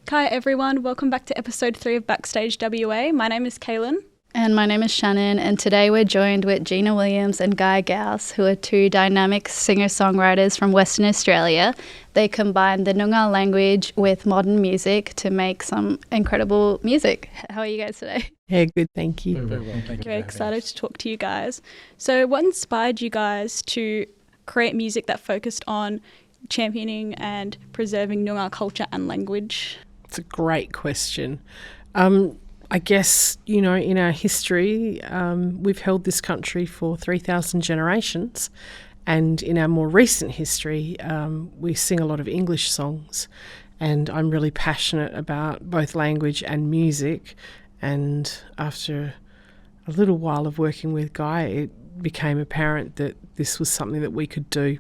Hi everyone, welcome back to episode 3 of Backstage WA. My name is Kaylin. And my name is Shannon, and today we're joined with Gina Williams and Guy Ghouse, who are two dynamic singer-songwriters from Western Australia. They combine the Noongar language with modern music to make some incredible music. How are you guys today? Yeah, good, thank you. Very well, thank you. Very excited to talk to you guys. So what inspired you guys to create music that focused on championing and preserving Noongar culture and language? It's a great question. I guess, in our history, we've held this country for 3,000 generations. And in our more recent history, we sing a lot of English songs. And I'm really passionate about both language and music. And after a little while of working with Guy, it became apparent that this was something that we could do.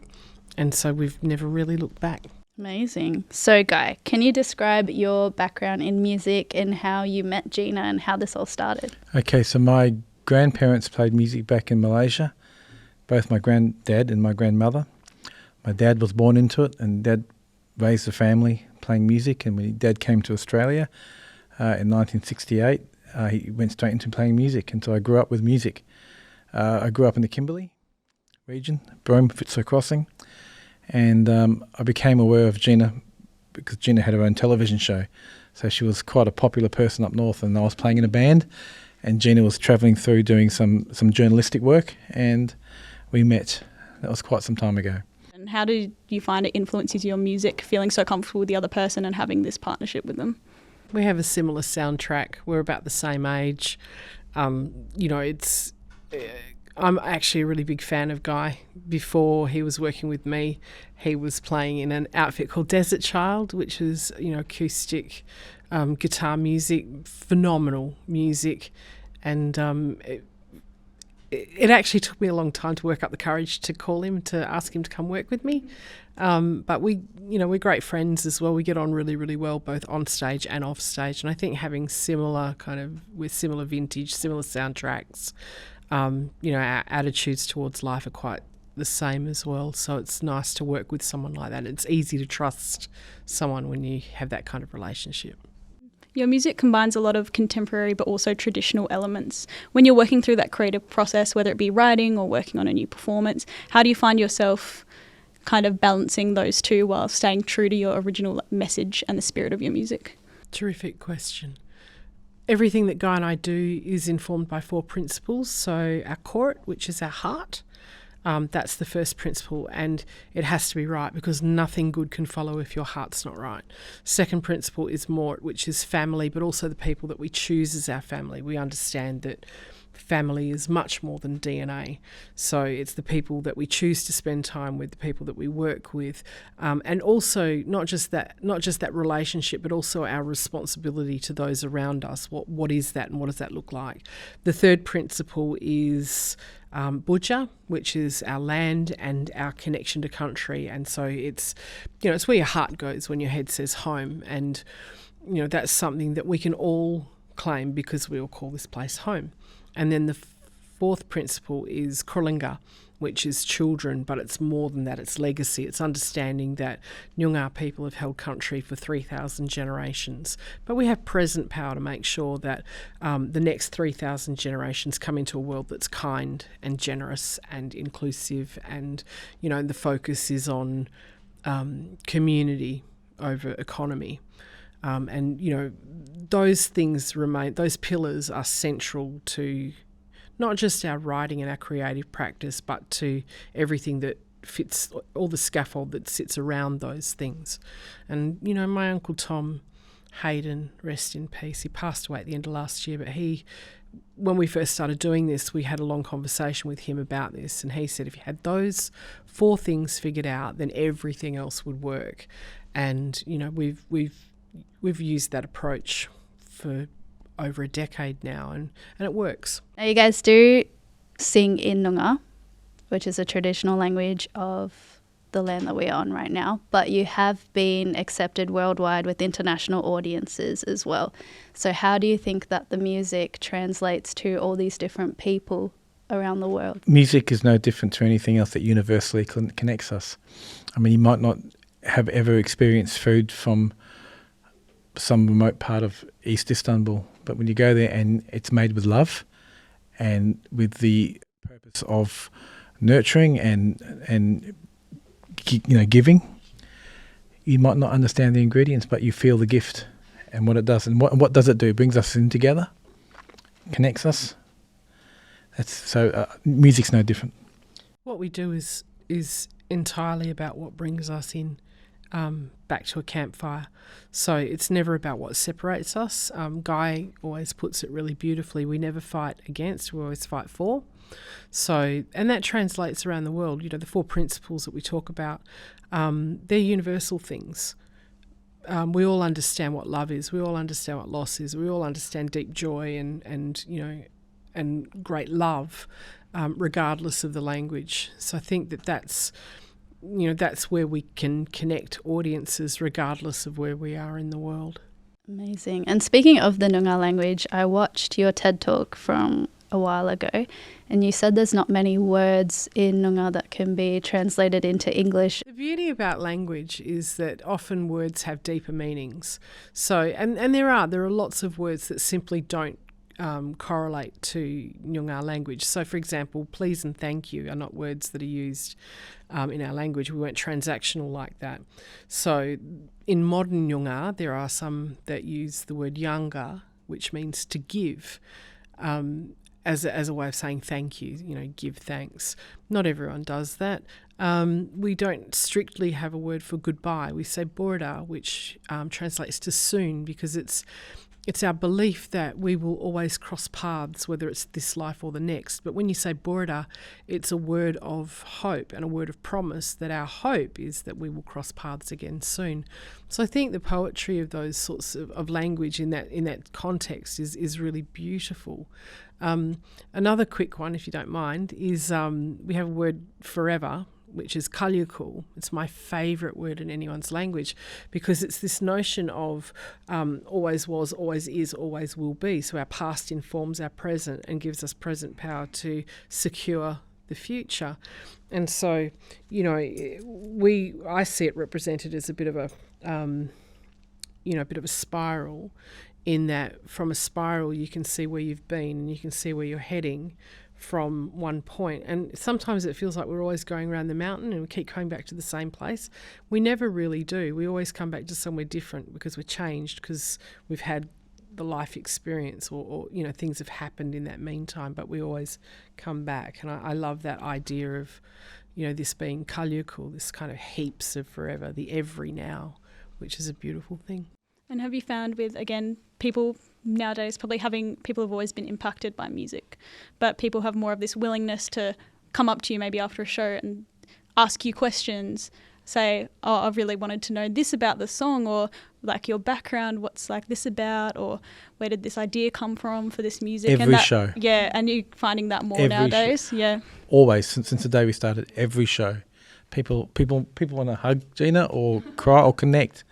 And so we've never really looked back. Amazing. So, Guy, can you describe your background in music and how you met Gina and how this all started? Okay, so my grandparents played music back in Malaysia, both my granddad and my grandmother. My dad was born into it, and Dad raised a family playing music. And when Dad came to Australia in 1968, he went straight into playing music. And so I grew up with music. I grew up in the Kimberley region, Broome, Fitzroy Crossing. And I became aware of Gina because Gina had her own television show. So she was quite a popular person up north, and I was playing in a band, and Gina was travelling through doing some journalistic work, and we met. That was quite some time ago. And how did you find it influences your music, feeling so comfortable with the other person and having this partnership with them? We have a similar soundtrack. We're about the same age. I'm actually a really big fan of Guy. Before he was working with me, he was playing in an outfit called Desert Child, which is, acoustic guitar music, phenomenal music. And it actually took me a long time to work up the courage to call him, to ask him to come work with me. But we're great friends as well. We get on really, really well, both on stage and off stage. And I think having similar vintage, similar soundtracks, our attitudes towards life are quite the same as well. So it's nice to work with someone like that. It's easy to trust someone when you have that kind of relationship. Your music combines a lot of contemporary but also traditional elements. When you're working through that creative process, whether it be writing or working on a new performance, how do you find yourself kind of balancing those two while staying true to your original message and the spirit of your music? Terrific question. Everything that Guy and I do is informed by 4 principles. So our core, which is our heart, that's the first principle, and it has to be right because nothing good can follow if your heart's not right. Second principle is more, which is family, but also the people that we choose as our family. We understand that family is much more than DNA. So it's the people that we choose to spend time with, the people that we work with, and also not just that relationship, but also our responsibility to those around us. What is that, and what does that look like? The third principle is Budja, which is our land and our connection to country. And so it's where your heart goes when your head says home. And, that's something that we can all claim because we all call this place home. And then the fourth principle is Kurlinga, which is children, but it's more than that. It's legacy. It's understanding that Noongar people have held country for 3,000 generations. But we have present power to make sure that the next 3,000 generations come into a world that's kind and generous and inclusive. And, the focus is on community over economy. Those things remain, those pillars are central to not just our writing and our creative practice, but to everything that fits, all the scaffold that sits around those things. And, my Uncle Tom Hayden, rest in peace, he passed away at the end of last year, but when we first started doing this, we had a long conversation with him about this, and he said if you had those 4 things figured out, then everything else would work. And, we've used that approach for over a decade now, and it works. Now, you guys do sing in Noongar, which is a traditional language of the land that we're on right now, but you have been accepted worldwide with international audiences as well. So how do you think that the music translates to all these different people around the world? Music is no different to anything else that universally connects us. I mean, you might not have ever experienced food from some remote part of East Istanbul, but when you go there and it's made with love and with the purpose of nurturing and giving, you might not understand the ingredients, but you feel the gift and what it does. And what does it do? It brings us in together, connects us. Music's no different. What we do is entirely about what brings us in, back to a campfire. So it's never about what separates us. Guy always puts it really beautifully. We never fight against, we always fight for. So, and that translates around the world. The 4 principles that we talk about, they're universal things. We all understand what love is. We all understand what loss is. We all understand deep joy and great love, regardless of the language. So I think that's where we can connect audiences regardless of where we are in the world. Amazing. And speaking of the Noongar language, I watched your TED Talk from a while ago, and you said there's not many words in Noongar that can be translated into English. The beauty about language is that often words have deeper meanings. So, and there are lots of words that simply don't correlate to Noongar language. So, for example, please and thank you are not words that are used in our language. We weren't transactional like that. So, in modern Noongar, there are some that use the word yanga, which means to give, as a way of saying thank you, give thanks. Not everyone does that. We don't strictly have a word for goodbye. We say borda, which translates to soon, because it's our belief that we will always cross paths, whether it's this life or the next. But when you say borda, it's a word of hope and a word of promise that our hope is that we will cross paths again soon. So I think the poetry of those sorts of language in that context is really beautiful. Another quick one, if you don't mind, is we have a word forever, which is kalyukul. It's my favourite word in anyone's language because it's this notion of always was, always is, always will be. So our past informs our present and gives us present power to secure the future. And so, I see it represented as a bit of a, bit of a spiral, in that from a spiral you can see where you've been and you can see where you're heading from one point. And sometimes it feels like we're always going around the mountain and we keep coming back to the same place. We never really do. We always come back to somewhere different because we're changed, because we've had the life experience or things have happened in that meantime, but we always come back. And I love that idea of, this being kalyukul, this kind of heaps of forever, the every now, which is a beautiful thing. And have you found with, again, people nowadays people have always been impacted by music, but people have more of this willingness to come up to you maybe after a show and ask you questions, say, oh, I really wanted to know this about the song, or like your background, what's like this about, or where did this idea come from for this music? Every show. Yeah, and you're finding that more nowadays. Yeah. Always, since the day we started, every show. People want to hug Gina or cry or connect.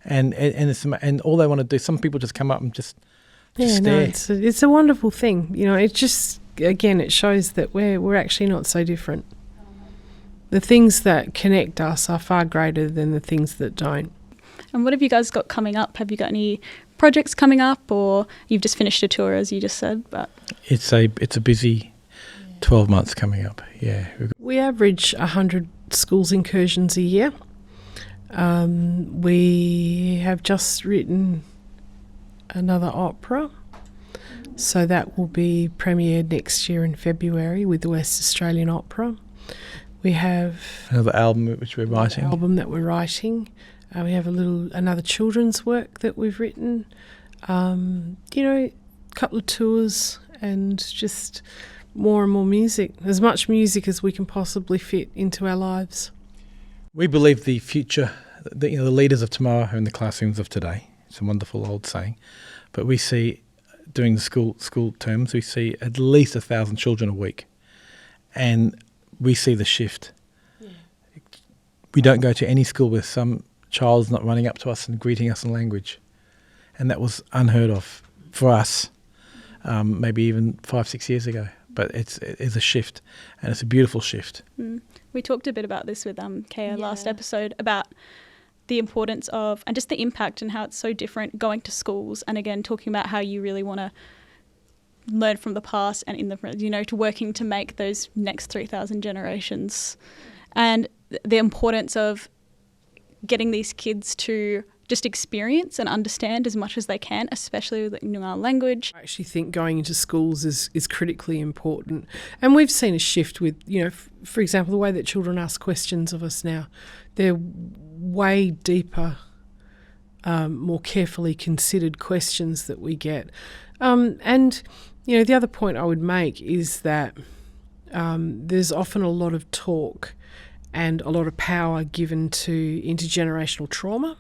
And all they want to do, some people just come up and just stare. It's a wonderful thing. It just, again, it shows that we're actually not so different. The things that connect us are far greater than the things that don't. And what have you guys got coming up? Have you got any projects coming up, or you've just finished a tour, as you just said? But it's a busy 12 months coming up. Yeah, we average 100 schools incursions a year. We have just written another opera, so that will be premiered next year in February with the West Australian Opera. We have another album which we're writing. We have another children's work that we've written. A couple of tours and just more and more music. As much music as we can possibly fit into our lives. We believe the future, the leaders of tomorrow are in the classrooms of today. It's a wonderful old saying. But we see, during the school terms, we see at least 1,000 children a week. And we see the shift. Yeah. we don't go to any school where some child's not running up to us and greeting us in language. And that was unheard of for us, maybe even 5-6 years ago. But it's a shift, and it's a beautiful shift. We talked a bit about this with Kaya last episode, about the importance of, and just the impact and how it's so different going to schools, and again talking about how you really want to learn from the past and in the, to working to make those next 3,000 generations, and the importance of getting these kids to just experience and understand as much as they can, especially with the Noongar language. I actually think going into schools is critically important. And we've seen a shift with, for example, the way that children ask questions of us now. They're way deeper, more carefully considered questions that we get. And, the other point I would make is that there's often a lot of talk and a lot of power given to intergenerational trauma.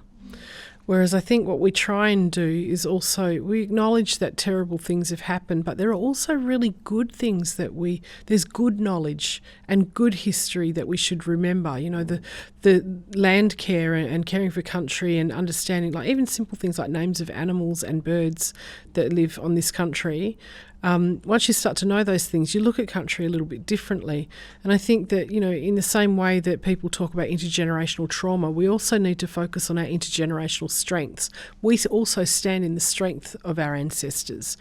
Whereas I think what we try and do is also, we acknowledge that terrible things have happened, but there are also really good things there's good knowledge and good history that we should remember. The land care and caring for country and understanding, like even simple things like names of animals and birds that live on this country. Once you start to know those things, you look at country a little bit differently. And I think that, in the same way that people talk about intergenerational trauma, we also need to focus on our intergenerational strengths. We also stand in the strength of our ancestors.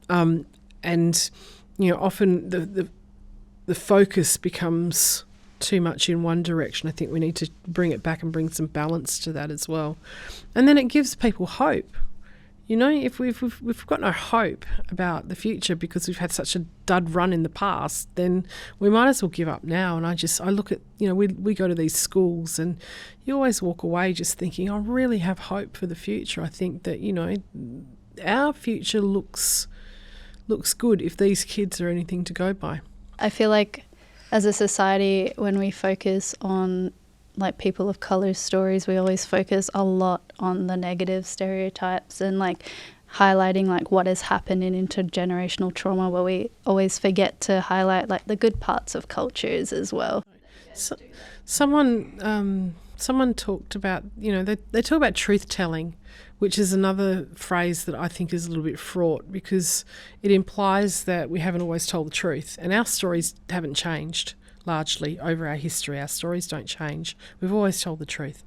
And, often the focus becomes too much in one direction. I think we need to bring it back and bring some balance to that as well. And then it gives people hope. If we've got no hope about the future because we've had such a dud run in the past, then we might as well give up now. And I look at, we go to these schools and you always walk away just thinking, I really have hope for the future. I think that, our future looks good if these kids are anything to go by. I feel like as a society, when we focus on like people of colour stories, we always focus a lot on the negative stereotypes and like highlighting like what has happened in intergenerational trauma, where we always forget to highlight like the good parts of cultures as well. So, someone talked about, they talk about truth telling, which is another phrase that I think is a little bit fraught because it implies that we haven't always told the truth, and our stories haven't changed. Largely over our history, our stories don't change. We've always told the truth,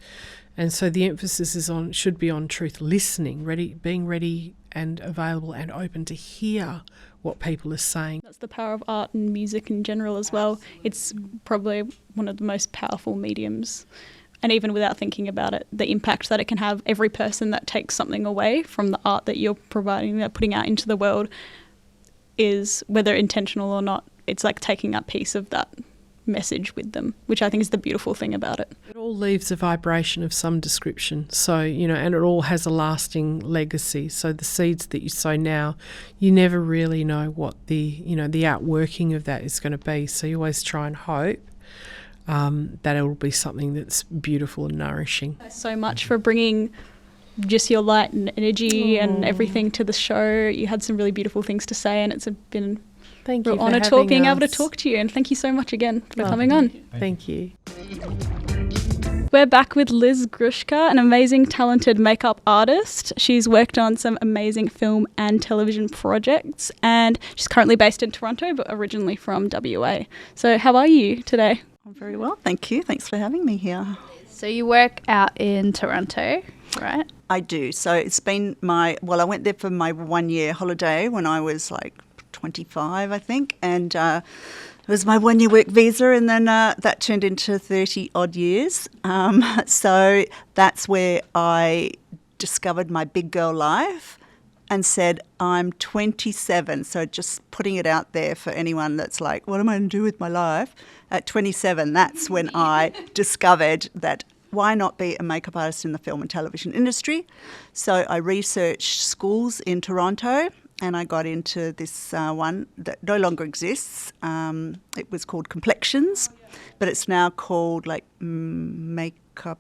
and so the emphasis should be on truth listening, being ready and available and open to hear what people are saying. That's the power of art and music in general as well. It's probably one of the most powerful mediums, and even without thinking about it, the impact that it can have. Every person that takes something away from the art that you're providing, that putting out into the world, is, whether intentional or not, it's like taking a piece of that message with them, which I think is the beautiful thing about it. It all leaves a vibration of some description. So, and it all has a lasting legacy. So the seeds that you sow now, you never really know what the outworking of that is going to be. So you always try and hope that it will be something that's beautiful and nourishing. Thanks so much for bringing just your light and energy and everything to the show. You had some really beautiful things to say, and it's been Thank real you honour being able to talk to you, and thank you so much again for coming on. Thank you. We're back with Liz Gruszka, an amazing, talented makeup artist. She's worked on some amazing film and television projects, and she's currently based in Toronto, but originally from WA. So how are you today? I'm very well, thank you. Thanks for having me here. So you work out in Toronto, right? I do. So it's been I went there for my 1 year holiday when I was like 25, I think, and it was my 1 year work visa, and then that turned into 30 odd years. So that's where I discovered my big girl life and said, I'm 27. So just putting it out there for anyone that's like, what am I going to do with my life? At 27, that's when I discovered that why not be a makeup artist in the film and television industry? So I researched schools in Toronto, and I got into this one that no longer exists. It was called Complexions, but it's now called like Makeup.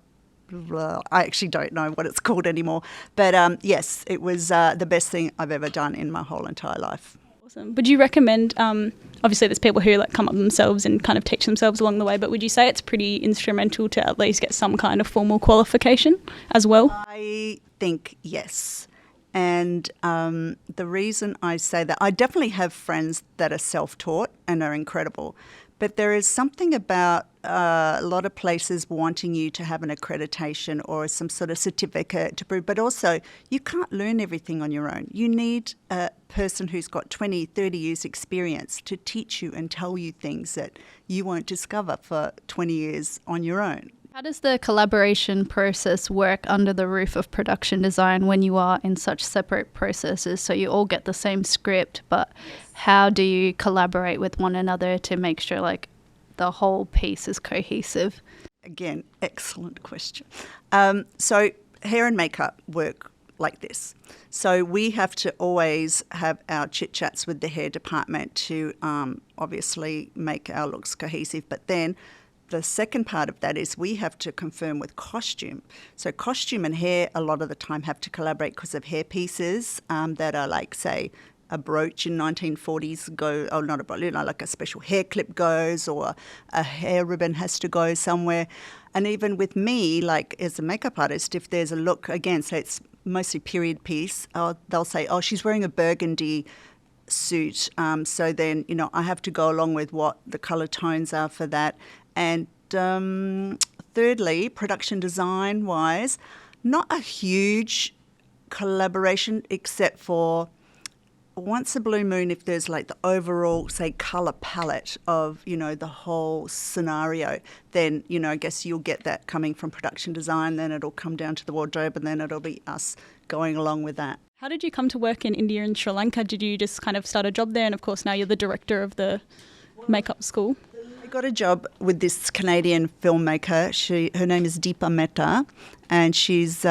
I actually don't know what it's called anymore. But yes, it was the best thing I've ever done in my whole entire life. Awesome. Would you recommend, obviously there's people who like come up themselves and kind of teach themselves along the way, but would you say it's pretty instrumental to at least get some kind of formal qualification as well? I think yes. And the reason I say that, I definitely have friends that are self-taught and are incredible. But there is something about a lot of places wanting you to have an accreditation or some sort of certificate to prove, but also you can't learn everything on your own. You need a person who's got 20, 30 years experience to teach you and tell you things that you won't discover for 20 years on your own. How does the collaboration process work under the roof of production design when you are in such separate processes? So you all get the same script, but how do you collaborate with one another to make sure like the whole piece is cohesive? Again, excellent question. So hair and makeup work like this. So we have to always have our chit-chats with the hair department to obviously make our looks cohesive, but then the second part of that is we have to confirm with costume. So costume and hair a lot of the time have to collaborate because of hair pieces that are like, say, a brooch in 1940s go, oh, not a brooch, like a special hair clip goes, or a hair ribbon has to go somewhere. And even with me, like as a makeup artist, if there's a look, again, say it's mostly period piece, they'll say, oh, she's wearing a burgundy suit. So then, I have to go along with what the colour tones are for that. And thirdly, production design-wise, not a huge collaboration except for once a blue moon, if there's like the overall, say, colour palette of, the whole scenario, then, I guess you'll get that coming from production design, then it'll come down to the wardrobe, and then it'll be us going along with that. How did you come to work in India and Sri Lanka? Did you just kind of start a job there? And of course, now you're the director of the makeup school. I got a job with this Canadian filmmaker. Her name is Deepa Mehta, and she's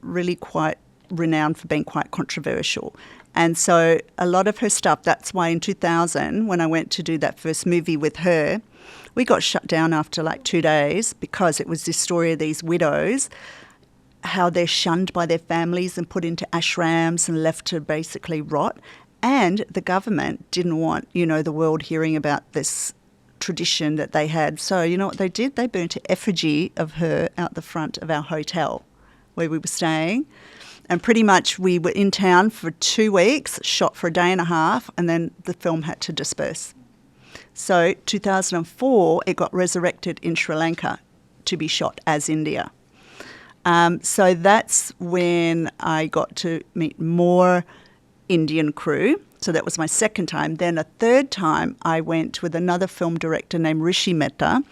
really quite renowned for being quite controversial. And so a lot of her stuff, that's why in 2000, when I went to do that first movie with her, we got shut down after like 2 days because it was this story of these widows, how they're shunned by their families and put into ashrams and left to basically rot. And the government didn't want, the world hearing about this tradition that they had. So you know what they did? They burnt an effigy of her out the front of our hotel where we were staying. And pretty much we were in town for 2 weeks, shot for a day and a half, and then the film had to disperse. So 2004, it got resurrected in Sri Lanka to be shot as India. So that's when I got to meet more Indian crew. So that was my second time. Then a third time, I went with another film director named Rishi Mehta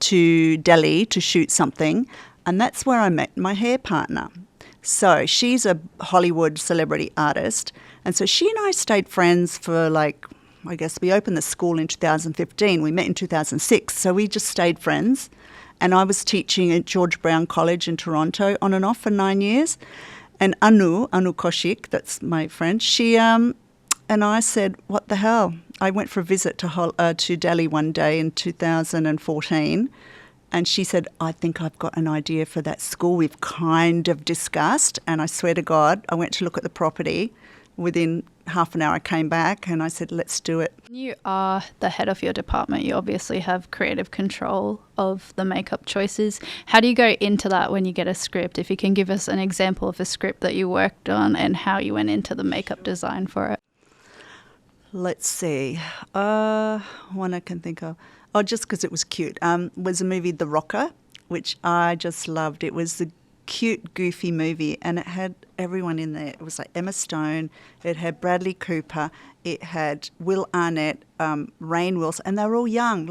to Delhi to shoot something. And that's where I met my hair partner. So she's a Hollywood celebrity artist. And so she and I stayed friends for I guess we opened the school in 2015. We met in 2006. So we just stayed friends. And I was teaching at George Brown College in Toronto on and off for 9 years. And Anu Koshik, that's my friend, she and I said, what the hell? I went for a visit to Delhi one day in 2014. And she said, I think I've got an idea for that school we've kind of discussed. And I swear to God, I went to look at the property. Within half an hour, I came back and I said, let's do it. You are the head of your department. You obviously have creative control of the makeup choices. How do you go into that when you get a script? If you can give us an example of a script that you worked on and how you went into the makeup design for it. Let's see. One I can think of. Oh, just because it was cute. Was a movie, The Rocker, which I just loved. It was the cute, goofy movie, and it had everyone in there. It was like Emma Stone, it had Bradley Cooper, it had Will Arnett, Rainn Wilson, and they were all young.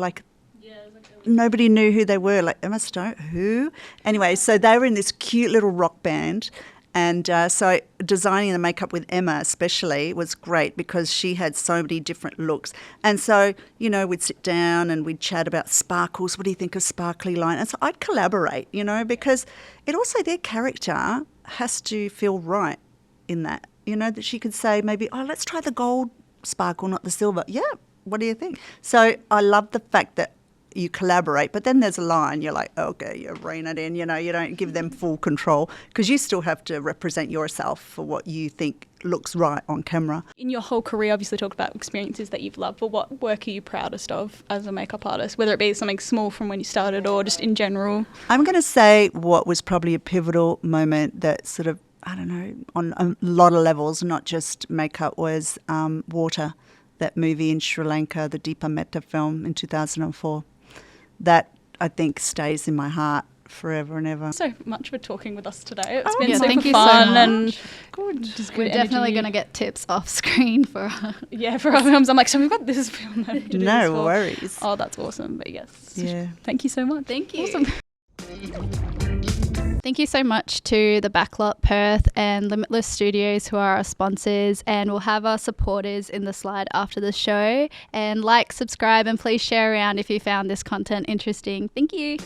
Nobody knew who they were. Like, Emma Stone, who? Anyway, so they were in this cute little rock band. And so designing the makeup with Emma especially was great because she had so many different looks. And so, we'd sit down and we'd chat about sparkles. What do you think of sparkly line? And so I'd collaborate, because it also, their character has to feel right in that, that she could say maybe, oh, let's try the gold sparkle, not the silver. Yeah, what do you think? So I love the fact that you collaborate, but then there's a line, you're like, okay, you rein it in, you know, you don't give them full control because you still have to represent yourself for what you think looks right on camera. In your whole career, obviously talked about experiences that you've loved, but what work are you proudest of as a makeup artist, whether it be something small from when you started or just in general? I'm going to say what was probably a pivotal moment that sort of, I don't know, on a lot of levels, not just makeup, was Water, that movie in Sri Lanka, the Deepa Mehta film in 2004. That, I think, stays in my heart forever and ever. So much for talking with us today. It's been yeah, super thank you fun so and Good. just We're good definitely energy. going to get tips off screen for for our films. I'm like, so we've got this film that we have to do this No for. worries. Oh, that's awesome. But yes. Yeah. Thank you so much. Thank you. Awesome. Thank you so much to the Backlot Perth and Limitless Studios, who are our sponsors, and we'll have our supporters in the slide after the show. And like, subscribe, and please share around if you found this content interesting. Thank you.